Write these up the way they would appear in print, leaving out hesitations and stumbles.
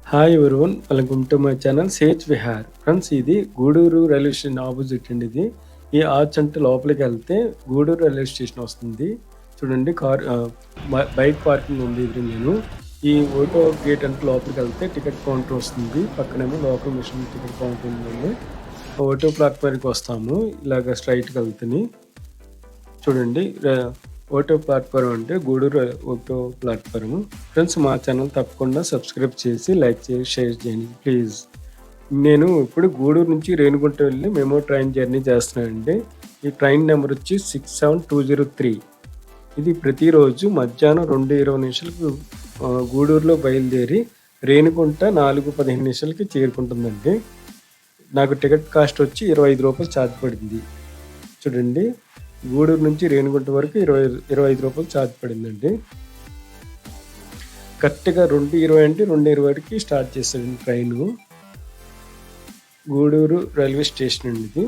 Hi everyone, welcome to my channel sage Vihar. Friends, ఇది Gudur railway station opposite అండి. ఇది ఈ ఆర్చ్ అంటే లోపలికి వెళ్తే గూడూరు రైల్వే స్టేషన్ వస్తుంది. చూడండి, బైక్ పార్కింగ్ ఉంది ఎదురుగాను. ఈ ఓటో గేట్ అంటే లోపలికి వెళ్తే టికెట్ కౌంటర్ వస్తుంది. పక్కనేమో లోకల్ మిషన్ టికెట్ కౌంటర్ ఉందండి. ఓటో ప్లాట్ఫామ్కి వస్తాము. ఇలాగ స్ట్రైట్కి వెళ్తుంది. చూడండి, ఓటో ప్లాట్ఫామ్ అంటే గూడూరు ఓటో ప్లాట్ఫామ్. ఫ్రెండ్స్, మా ఛానల్ తప్పకుండా సబ్స్క్రైబ్ చేసి లైక్ చేసి షేర్ చేయండి ప్లీజ్. నేను ఇప్పుడు గూడూరు నుంచి రేణిగుంట వెళ్ళి మెమో ట్రైన్ జర్నీ చేస్తున్నానండి. ఈ ట్రైన్ నెంబర్ వచ్చి 67203. ఇది ప్రతిరోజు మధ్యాహ్నం 2:20 గూడూరులో బయలుదేరి రేణిగుంట 4:15 చేరుకుంటుందండి. నాకు టికెట్ కాస్ట్ వచ్చి రూ. 25 ఛార్జ్ పడింది. చూడండి, గూడూరు నుంచి రేణిగుంట వరకు 25 రూపాయలు ఛార్జ్ పడిందండి. కరెక్ట్గా 2:20 అంటే 2:20కి స్టార్ట్ చేశాడు ట్రైను. గూడూరు రైల్వే స్టేషన్ అండి ఇది.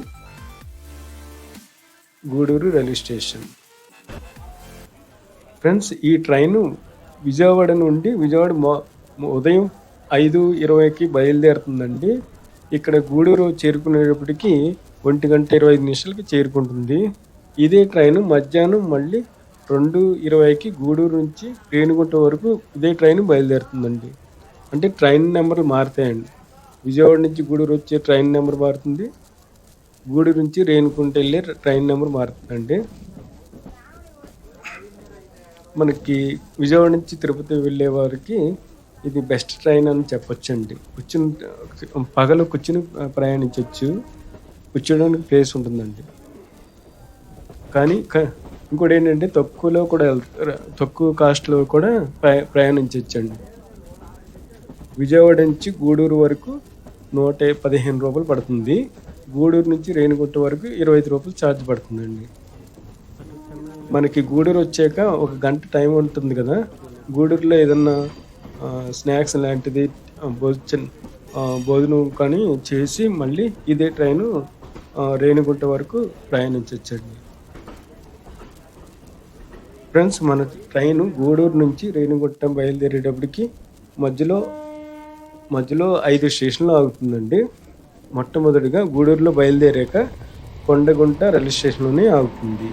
Gudur railway station. ఫ్రెండ్స్, ఈ ట్రైను విజయవాడ నుండి ఉదయం 5:20కి బయలుదేరుతుందండి. ఇక్కడ గూడూరు చేరుకునేటప్పటికి 1:25 చేరుకుంటుంది. ఇదే ట్రైన్ మధ్యాహ్నం మళ్ళీ 2:20కి గూడూరు నుంచి రేణిగుంట వరకు ఇదే ట్రైన్ బయలుదేరుతుందండి. అంటే ట్రైన్ నెంబర్లు మారుతాయండి. విజయవాడ నుంచి గూడూరు వచ్చే ట్రైన్ నెంబర్ మారుతుంది. గూడూరు నుంచి రేణిగుంట వెళ్ళే ట్రైన్ నెంబర్ మారుతుందండి. మనకి విజయవాడ నుంచి తిరుపతి వెళ్ళే వారికి ఇది బెస్ట్ ట్రైన్ అని చెప్పొచ్చండి. పగలు కూర్చుని ప్రయాణించవచ్చు. కూర్చోడానికి ప్లేస్ ఉంటుందండి. కానీ ఇంకోటి ఏంటంటే తక్కువ కాస్ట్లో కూడా ప్రయాణించవచ్చండి. విజయవాడ నుంచి గూడూరు వరకు 115 రూపాయలు పడుతుంది. గూడూరు నుంచి రేణిగుంట వరకు 25 రూపాయలు ఛార్జ్ పడుతుందండి. మనకి గూడూరు వచ్చాక 1 గంట టైం ఉంటుంది కదా. గూడూరులో ఏదన్నా స్నాక్స్ లాంటిది భోజనం కానీ చేసి మళ్ళీ ఇదే ట్రైను రేణిగుంట వరకు ప్రయాణించవచ్చండి. ఫ్రెండ్స్, మన ట్రైను గూడూరు నుంచి రేణిగుంట బయలుదేరేటప్పటికి మధ్యలో 5 స్టేషన్లు ఆగుతుందండి. మొట్టమొదటిగా గూడూరులో బయలుదేరాక కొండగుంట రైల్వే స్టేషన్లోనే ఆగుతుంది.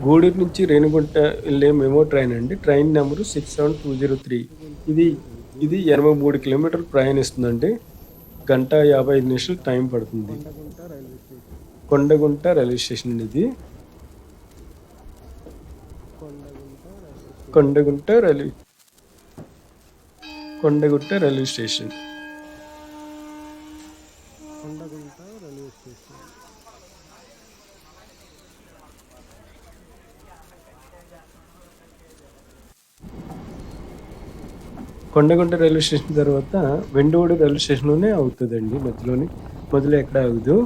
గూడూరు నుంచి రేణిగుంట వెళ్ళే మెమో ట్రైన్ అండి. Train number 67203. ఇది 83 కిలోమీటర్లు ప్రయాణిస్తుందండి. 1:55 టైం పడుతుంది. కొండగుంట రైల్వే స్టేషన్ అండి ఇది. Kondagunta railway station. Kondagunta railway station తర్వాత వెండోడు రైల్వే స్టేషన్లోనే అవుతుందండి. మధ్యలో ఎక్కడ ఆగదు.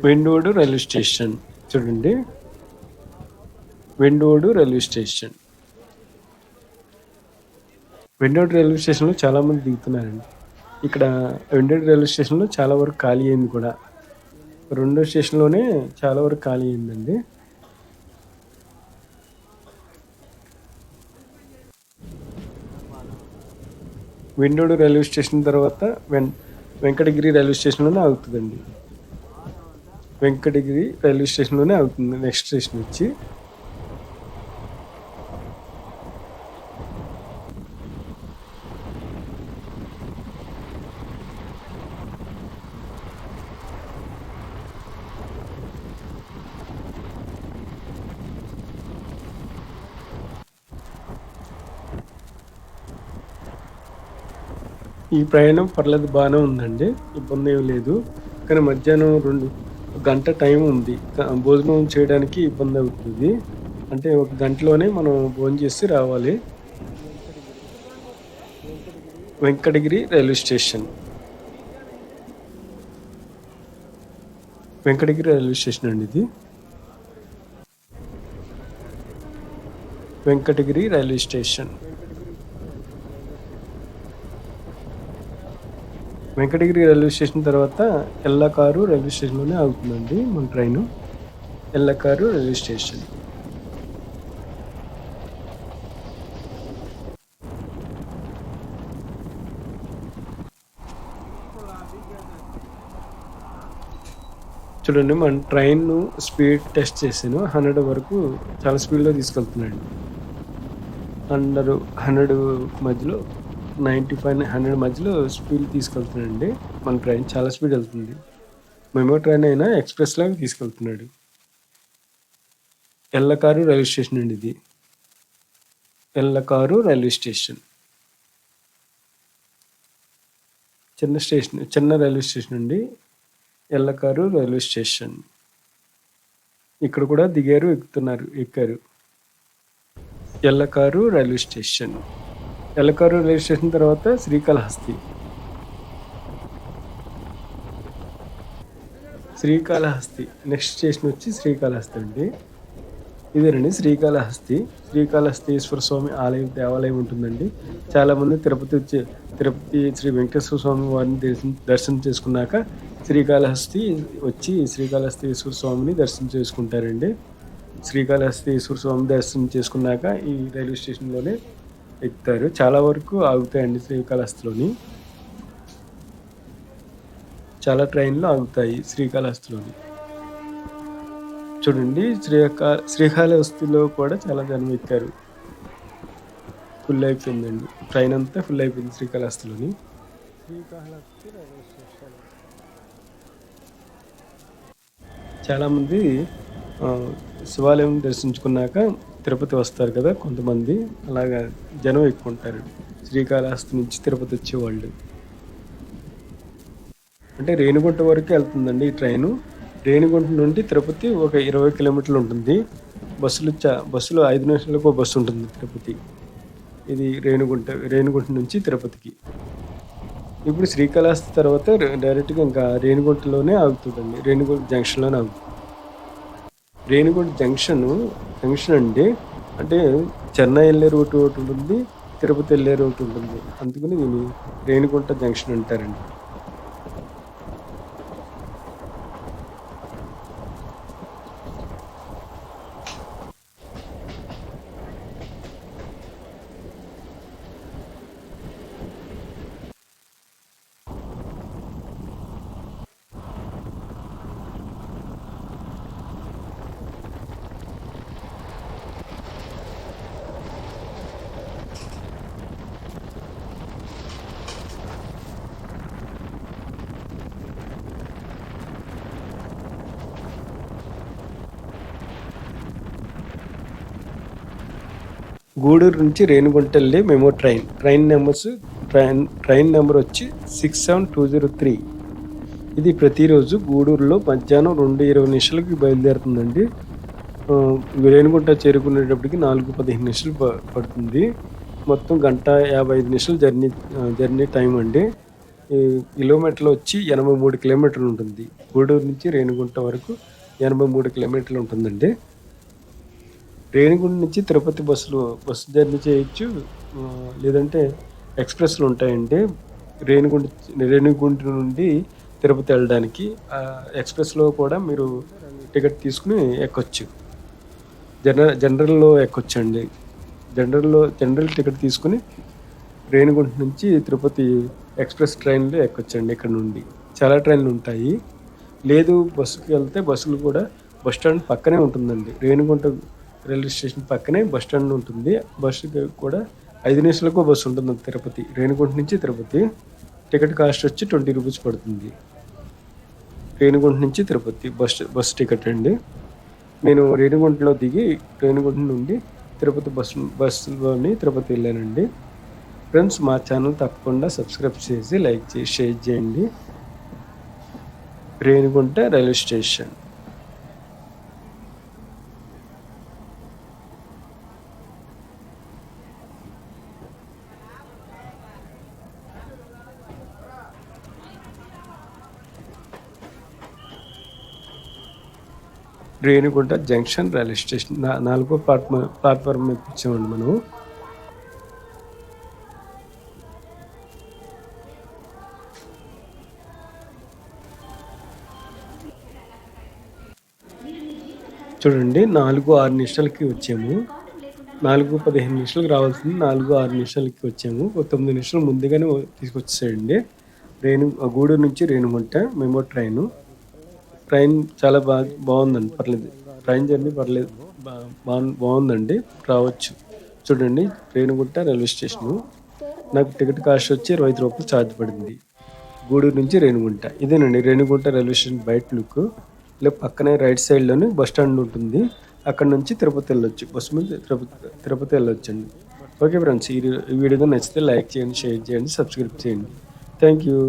వెండోడు రైల్వే స్టేషన్. చూడండి, వెండోడు రైల్వే స్టేషన్. వెండోడు రైల్వే స్టేషన్లో చాలామంది దిగుతున్నారండి. ఇక్కడ వెండోడు రైల్వే స్టేషన్లో చాలా వరకు ఖాళీ అయింది కూడా. రెండో స్టేషన్లోనే చాలా వరకు ఖాళీ అయిందండి. వెండోడు రైల్వే స్టేషన్ తర్వాత వెంకటగిరి రైల్వే స్టేషన్లోనే ఆగుతుందండి. వెంకటగిరి రైల్వే స్టేషన్లోనే ఆగుతుంది నెక్స్ట్ స్టేషన్ వచ్చి. ఈ ప్రయాణం పర్లేదు, బాగానే ఉందండి, ఇబ్బంది ఏం లేదు. కానీ మధ్యాహ్నం 2 గంట టైం ఉంది. భోజనం చేయడానికి ఇబ్బంది అవుతుంది. అంటే 1 గంటలోనే మనం భోజనం చేసి రావాలి. Venkatagiri railway station. Venkatagiri railway station అండి ఇది. Venkatagiri railway station. Venkatagiri railway station తర్వాత ఎల్లకారు రైల్వే స్టేషన్‌లోనే ఆగుతుందండి మన ట్రైను. ఎల్లకారు railway station. చూడండి మన ట్రైన్‌ను స్పీడ్ టెస్ట్ చేశాను. 100 వరకు చాలా స్పీడ్‌లో తీసుకెళ్తున్నాడు. 100 మధ్యలో 95, 100 మధ్యలో స్పీడ్ తీసుకెళ్తున్నాడండి. మన ట్రైన్ చాలా స్పీడ్ వెళ్తుంది. మెమో ట్రైన్ అయినా ఎక్స్‌ప్రెస్ లాగా తీసుకెళ్తున్నాడు. ఎల్లకారు రైల్వే స్టేషన్ అండి ఇది. ఎల్లకారు రైల్వే స్టేషన్. చిన్న రైల్వే స్టేషన్ అండి. ఎల్లకారు రైల్వే స్టేషన్. ఇక్కడ కూడా దిగారు, ఎక్కారు. ఎల్లకారు రైల్వే స్టేషన్. ఎల్లకారు రైల్వే స్టేషన్ తర్వాత శ్రీకాళహస్తి. నెక్స్ట్ స్టేషన్ వచ్చి శ్రీకాళహస్తి అండి. ఇదేనండి శ్రీకాళహస్తి. శ్రీకాళహస్తీశ్వర స్వామి దేవాలయం ఉంటుందండి. చాలామంది తిరుపతి శ్రీ వెంకటేశ్వర స్వామి వారిని దర్శనం చేసుకున్నాక శ్రీకాళహస్తీశ్వర స్వామిని దర్శనం చేసుకుంటారండి. శ్రీకాళహస్తీశ్వర స్వామి దర్శనం చేసుకున్నాక ఈ రైల్వే స్టేషన్‌లోనే ఎక్కుతారు. చాలా వరకు ఆగుతాయండి శ్రీకాళహస్తిలోని. చాలా ట్రైన్‌లు ఆగుతాయి శ్రీకాళహస్తిలోని. చూడండి శ్రీకాళహస్తిలో కూడా చాలా జనం ఎక్కారు. ఫుల్ అయిపోయిందండి. ట్రైన్ అంతా ఫుల్ అయిపోయింది శ్రీకాళహస్తిలోని. Srikalahasti railway station. చాలామంది శివాలయం దర్శించుకున్నాక తిరుపతి వస్తారు కదా కొంతమంది. అలాగా జనం ఎక్కువ ఉంటారు శ్రీకాళహస్తి నుంచి తిరుపతి వచ్చేవాళ్ళు. అంటే రేణిగుంట వరకు వెళ్తుందండి ఈ ట్రైను. రేణిగుంట నుండి తిరుపతి ఒక 20 కిలోమీటర్లు ఉంటుంది. బస్సులు 5 నిమిషాలకు ఒక బస్సు ఉంటుంది తిరుపతి. ఇది రేణిగుంట నుంచి తిరుపతికి. ఇప్పుడు శ్రీకాళహస్తి తర్వాత డైరెక్ట్‌గా ఇంకా రేణిగుంటలోనే ఆగుతుందండి. రేణిగుంట జంక్షన్‌లోనే ఆగుతుంది. రేణిగుంట జంక్షన్ అండి. అంటే చెన్నై వెళ్ళే రూట్ ఒకటి ఉంటుంది. తిరుపతి వెళ్ళే రూట్ ఉంటుంది. అందుకని దీన్ని రేణిగుంట జంక్షన్ అంటారండి. గూడూరు నుంచి రేణిగుంట వెళ్ళే మెమో ట్రైన్ నెంబర్ వచ్చి 67203. ఇది ప్రతిరోజు గూడూరులో మధ్యాహ్నం 2:20 బయలుదేరుతుందండి. రేణిగుంట చేరుకునేటప్పటికి 4:15 పడుతుంది. మొత్తం 1:55 జర్నీ టైం అండి. కిలోమీటర్లు వచ్చి 83 కిలోమీటర్లు ఉంటుంది. గూడూరు నుంచి రేణిగుంట వరకు 83 కిలోమీటర్లు ఉంటుందండి. రేణిగుంట నుంచి తిరుపతి బస్సు జర్నీ చేయొచ్చు. లేదంటే ఎక్స్‌ప్రెస్‌లు ఉంటాయండి. రేణిగుంట నుండి తిరుపతి వెళ్ళడానికి ఎక్స్‌ప్రెస్‌లో కూడా మీరు టికెట్ తీసుకుని ఎక్కొచ్చు. జనరల్‌లో ఎక్కొచ్చండి. జనరల్ టికెట్ తీసుకుని రేణిగుంట నుంచి తిరుపతి ఎక్స్‌ప్రెస్ ట్రైన్‌లో ఎక్కొచ్చండి ఇక్కడ నుండి. చాలా ట్రైన్‌లు ఉంటాయి. లేదు బస్సుకి వెళ్తే బస్సులు కూడా బస్ స్టాండ్ పక్కనే ఉంటుందండి. రేణిగుంట రైల్వే స్టేషన్ పక్కనే బస్ స్టాండ్ ఉంటుంది. బస్సుకి కూడా 5 నిమిషాలకు బస్సు ఉంటుంది తిరుపతి. రేణిగుంట నుంచి తిరుపతి. టికెట్ కాస్ట్ వచ్చి 20 రూపీస్ పడుతుంది. రేణిగుంట నుంచి తిరుపతి బస్ టికెట్ అండి. నేను రేణిగుంటలో దిగి రేణిగుంట నుండి తిరుపతి బస్సులోని తిరుపతి వెళ్ళానండి. ఫ్రెండ్స్ మా ఛానల్ తప్పకుండా సబ్స్క్రైబ్ చేసి లైక్ చేసి షేర్ చేయండి. Renigunta railway station. Renigunta junction railway station 4వ ప్లాట్ఫామ్ మీద కూర్చోమండి మనం. చూడండి 4:06 నిమిషాలకి వచ్చాము. 4:15 నిమిషాలకు రావాల్సింది 4:06 నిమిషాలకి వచ్చాము. ఒక 9 నిమిషాలు ముందుగానే తీసుకొచ్చేసాడండి. గూడూరు నుంచి రేణిగుంట మెమో ట్రైన్ చాలా బాగుందండి. పర్లేదు, ట్రైన్ జర్నీ పర్లేదు, బాగుందండి, రావచ్చు. చూడండి రేణిగుంట రైల్వే స్టేషను. నాకు టికెట్ కాస్ట్ వచ్చి రూ. 25 ఛార్జ్ పడింది. గూడూరు నుంచి రేణిగుంట. ఇదేనండి రేణిగుంట రైల్వే స్టేషన్ బయట లుక్. ఇలా పక్కనే రైట్ సైడ్లోనే బస్ స్టాండ్ ఉంటుంది. అక్కడ నుంచి తిరుపతి వెళ్ళొచ్చు, బస్సు మీద తిరుపతి వెళ్ళొచ్చండి. ఓకే ఫ్రెండ్స్, ఈ వీడియో నచ్చితే లైక్ చేయండి, షేర్ చేయండి, సబ్స్క్రైబ్ చేయండి. Thank you.